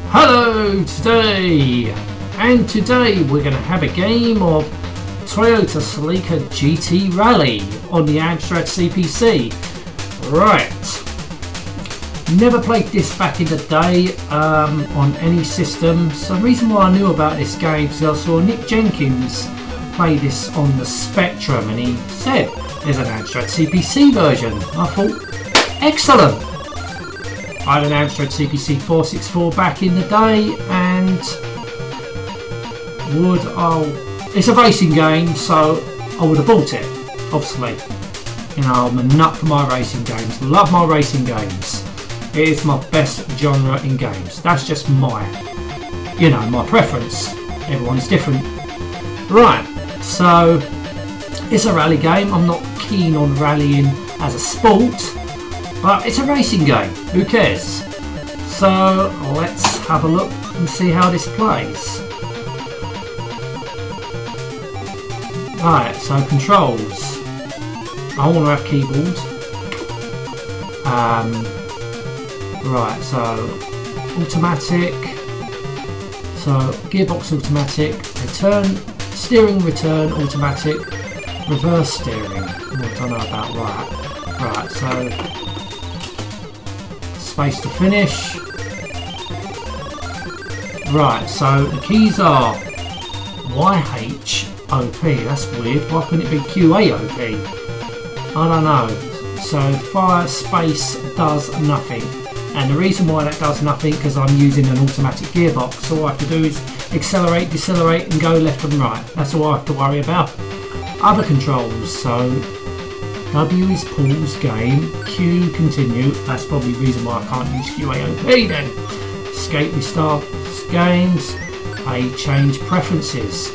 Hello today, and today we're going to have a game of Toyota Celica GT Rally on the Amstrad CPC. Right, never played this back in the day on any system. So the reason why I knew about this game is I saw Nick Jenkins play this on the Spectrum, and he said there's an Amstrad CPC version. I thought, excellent. I had an Amstrad CPC 464 back in the day, and it's a racing game, so I would have bought it, obviously. You know, I'm a nut for my racing games, love my racing games. It is my best genre in games. That's just my preference. Everyone's different. Right, so it's a rally game. I'm not keen on rallying as a sport, but it's a racing game, who cares? So let's have a look and see how this plays. Right, so controls. I want to have keyboard. Right, so automatic. So gearbox automatic, steering return automatic, reverse steering. I don't know about that. Right, so space to finish. Right, so the keys are YHOP. That's weird. Why couldn't it be QAOP? I don't know. So fire, space does nothing. And the reason why that does nothing, because I'm using an automatic gearbox. All I have to do is accelerate, decelerate and go left and right. That's all I have to worry about. Other controls, so W is pause game, Q continue. That's probably the reason why I can't use QAOP then. Escape restart games. A change preferences.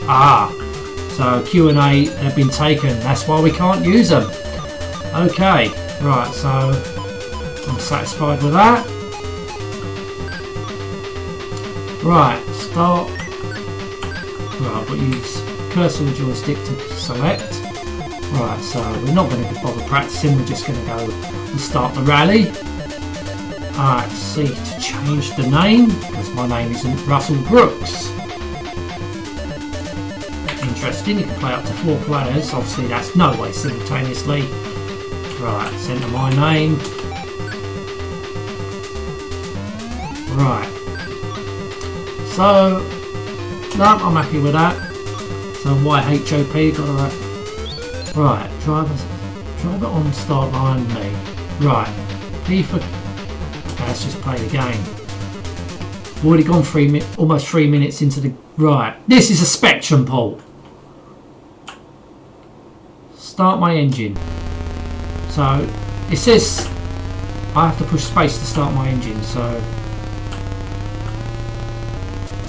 So Q and A have been taken. That's why we can't use them. Okay, right, so I'm satisfied with that. Right, start. Right, I've got to use cursor and joystick to select. Right, so we're not going to bother practicing, we're just going to go and start the rally. Alright, C to change the name, because my name isn't Russell Brooks. Interesting, you can play up to 4 players, obviously that's no way simultaneously. Right, enter my name. Right, so no, I'm happy with that. So YHOP, got to right, driver on start line me. Right, P for let's just play the game. Already gone almost 3 minutes into the right. This is a Spectrum port. Start my engine. So it says I have to push space to start my engine. So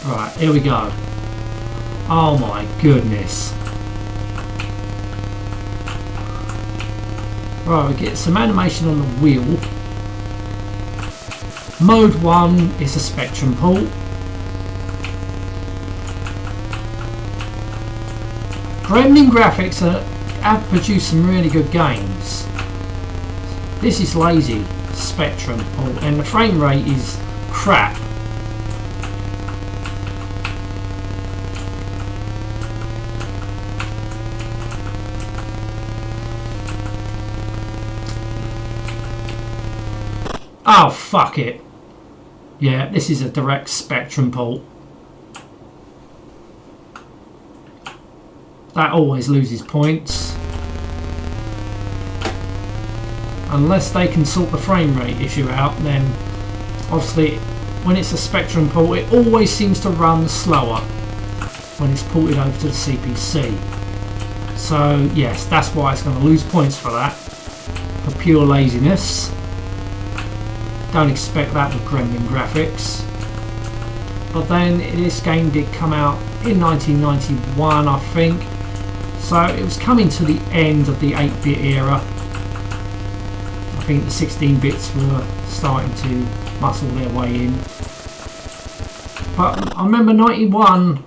right, here we go. Oh my goodness. Right, we get some animation on the wheel. Mode 1 is a Spectrum port. Gremlin Graphics have produced some really good games. This is lazy Spectrum port, and the frame rate is crap. Oh, fuck it. Yeah, this is a direct Spectrum port. That always loses points. Unless they can sort the frame rate issue out, then obviously when it's a Spectrum port it always seems to run slower when it's ported over to the CPC. So yes, that's why it's going to lose points for that, for pure laziness. Don't expect that with Gremlin Graphics. But then this game did come out in 1991, I think. So it was coming to the end of the 8-bit era. I think the 16 bits were starting to muscle their way in. But I remember 91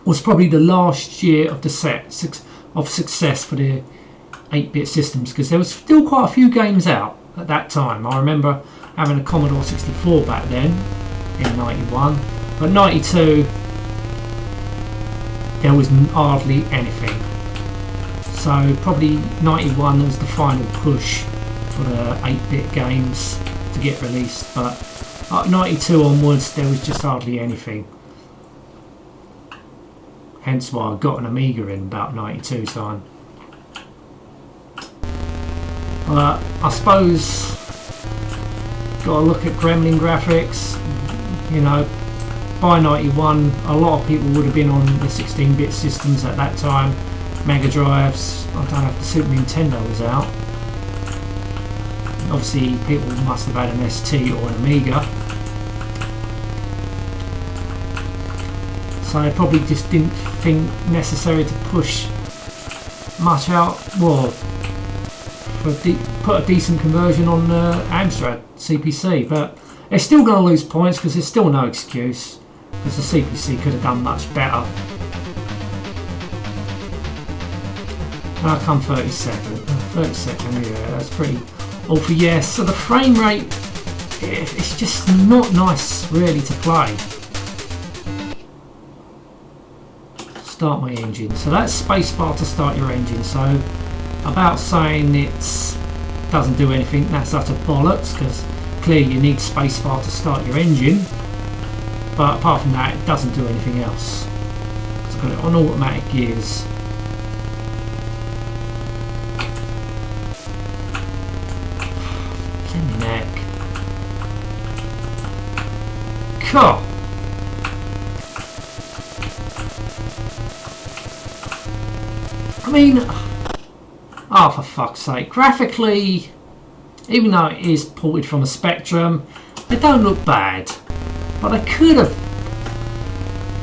was probably the last year of the success for the 8-bit systems, because there was still quite a few games out at that time. I remember having a Commodore 64 back then, in 91, but 92 there was hardly anything. So probably 91 was the final push for the 8-bit games to get released, but at 92 onwards there was just hardly anything. Hence why I got an Amiga in about 92 time. But I suppose got to look at Gremlin Graphics. You know, by 91 a lot of people would have been on the 16-bit systems at that time, Mega Drives. I don't know if the Super Nintendo was out. Obviously people must have had an ST or an Amiga, so they probably just didn't think necessary to push much out. Well, put a decent conversion on Amstrad CPC, but they're still going to lose points because there's still no excuse, because the CPC could have done much better. Now come 32nd, yeah, that's pretty awful. Yeah, so the frame rate, it's just not nice really to play. Start my engine. So that's spacebar to start your engine. So about saying it doesn't do anything, that's utter bollocks, because clearly you need spacebar to start your engine, but apart from that it doesn't do anything else. So I've got it on automatic gears. Neck. Cool. I mean, oh, for fuck's sake, graphically, even though it is ported from a Spectrum, they don't look bad, but they could have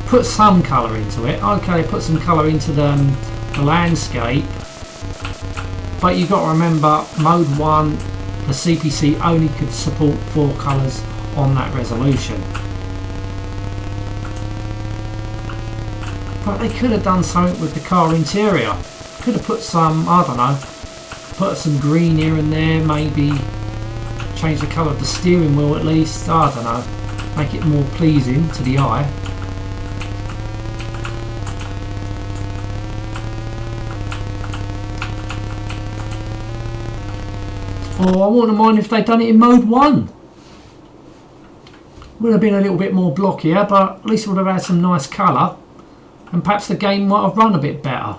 put some colour into it. Okay, they put some colour into the landscape, but you've got to remember, mode 1, the CPC only could support 4 colours on that resolution. But they could have done something with the car interior. Could have put some, I don't know, put some green here and there, maybe change the colour of the steering wheel at least, I don't know, make it more pleasing to the eye. Or I wouldn't mind if they'd done it in mode 1. Would have been a little bit more blockier, but at least it would have had some nice colour, and perhaps the game might have run a bit better.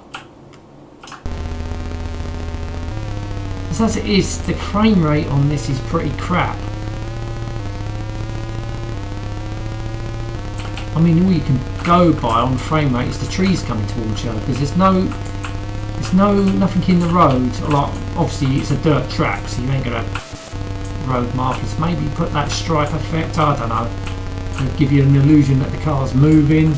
As it is, the frame rate on this is pretty crap. I mean, all you can go by on frame rate is the trees coming towards you, because there's nothing in the road. Like, obviously it's a dirt track, so you ain't gonna road markers. Maybe put that stripe effect, I don't know, to give you an illusion that the car's moving.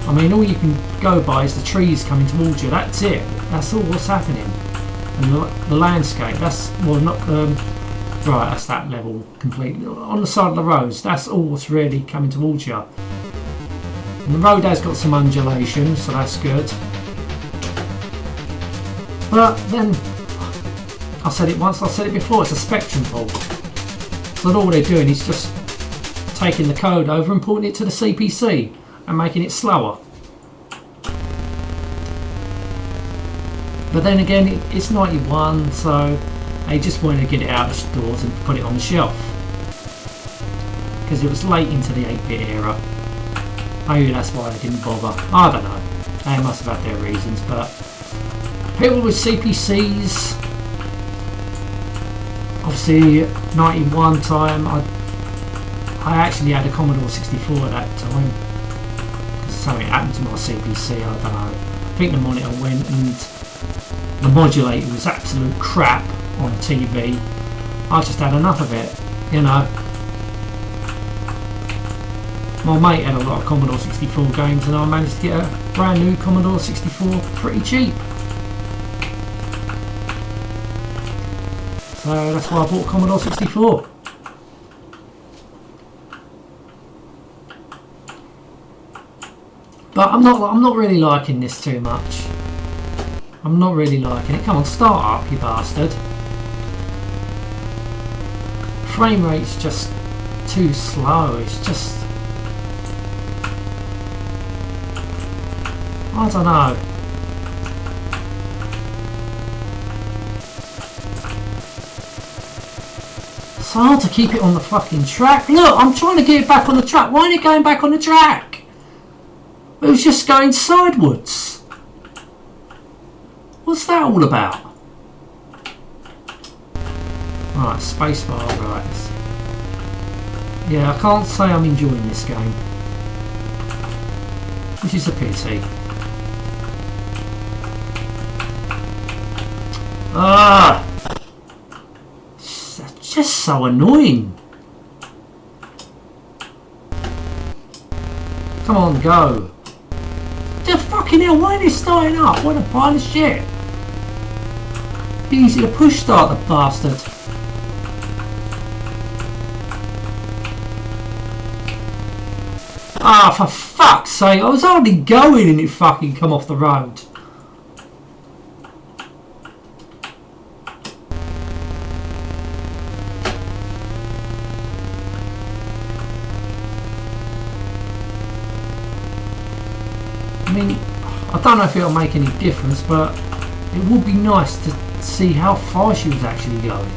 I mean, all you can go by is the trees coming towards you. That's it. That's all what's happening. And the landscape, that's, well, not right, that's that level completely. On the side of the roads, that's all what's really coming towards you. And the road has got some undulation, so that's good. But then, I said it once, I said it before, it's a Spectrum port. So all they're doing is just taking the code over and porting it to the CPC and making it slower. But then again, it's 91, so they just wanted to get it out of stores and put it on the shelf, because it was late into the 8-bit era. Maybe that's why they didn't bother. I don't know. They must have had their reasons, but people with CPCs, obviously 91 time, I actually had a Commodore 64 at that time. Something happened to my CPC, I don't know. I think the monitor went and the modulator was absolute crap on TV. I just had enough of it, you know. My mate had a lot of Commodore 64 games and I managed to get a brand new Commodore 64 pretty cheap. So that's why I bought Commodore 64. But I'm not really liking this too much. I'm not really liking it. Come on, start up, you bastard. frame rate's just too slow. It's just, I don't know. It's hard to keep it on the fucking track. Look, I'm trying to get it back on the track. Why ain't it going back on the track? It was just going sideways. What's that all about? Right, spacebar, right. Yeah, I can't say I'm enjoying this game, which is a pity. Ah! It's just so annoying. Come on, go. The fucking hell, why are they starting up? What a pile of shit. Be easy to push start, the bastard. Ah, for fuck's sake, I was hardly going and it fucking come off the road. I mean, I don't know if it'll make any difference, but it would be nice to see how far she was actually going.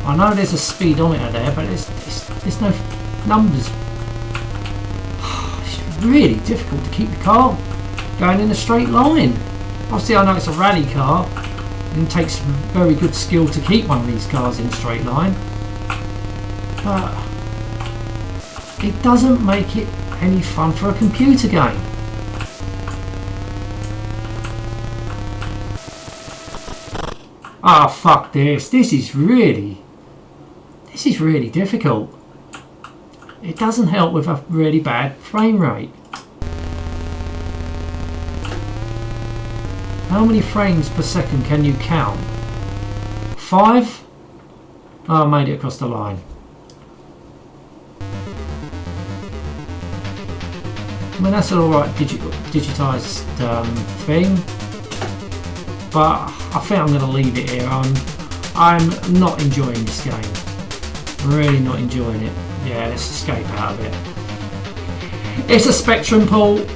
I know there's a speedometer there, but there's no numbers. It's really difficult to keep the car going in a straight line. Obviously, I know it's a rally car, and it takes very good skill to keep one of these cars in a straight line, but it doesn't make it any fun for a computer game. Ah, fuck this. This is really difficult. It doesn't help with a really bad frame rate. How many frames per second can you count? 5? Oh, I made it across the line. I mean, that's an alright digitised thing. But I think I'm going to leave it here. I'm not enjoying this game. I'm really not enjoying it. Yeah, let's escape out of it. It's a Spectrum port.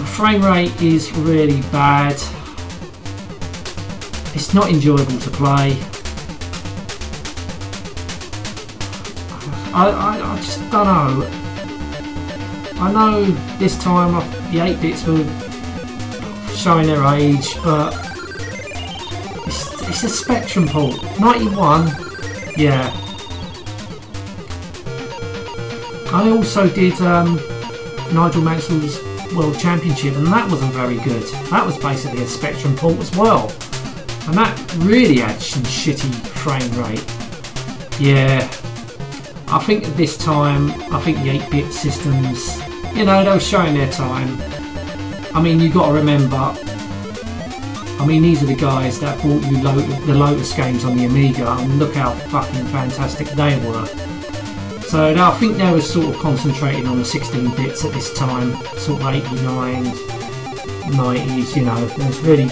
Frame rate is really bad. It's not enjoyable to play. I just don't know. I know this time the 8-bits were showing their age, but it's a Spectrum port. 91, yeah. I also did Nigel Mansell's World Championship, and that wasn't very good. That was basically a Spectrum port as well, and that really had some shitty frame rate. Yeah, I think at this time, I think the 8-bit systems, you know, they were showing their time. I mean, you got to remember, I mean, these are the guys that bought you the Lotus games on the Amiga, and look how fucking fantastic they were. So I think they were sort of concentrating on the 16 bits at this time, sort of 89, 90s, you know. There was really,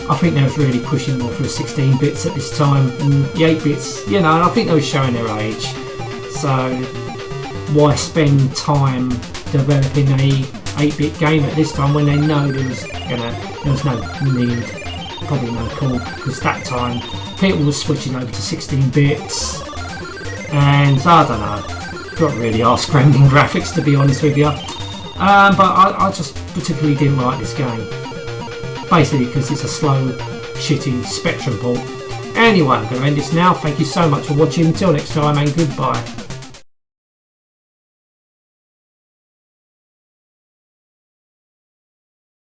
I think they was really pushing more for the 16 bits at this time, and the 8 bits, you know, and I think they were showing their age. So why spend time developing a 8-bit game at this time when they know there was no need, probably no call, because that time people were switching over to 16 bits, and I don't know, got really ask Gremlin Graphics, to be honest with you, but I just particularly didn't like this game, basically because it's a slow, shitty Spectrum port. Anyway, I'm going to end this now. Thank you so much for watching. Until next time, and goodbye.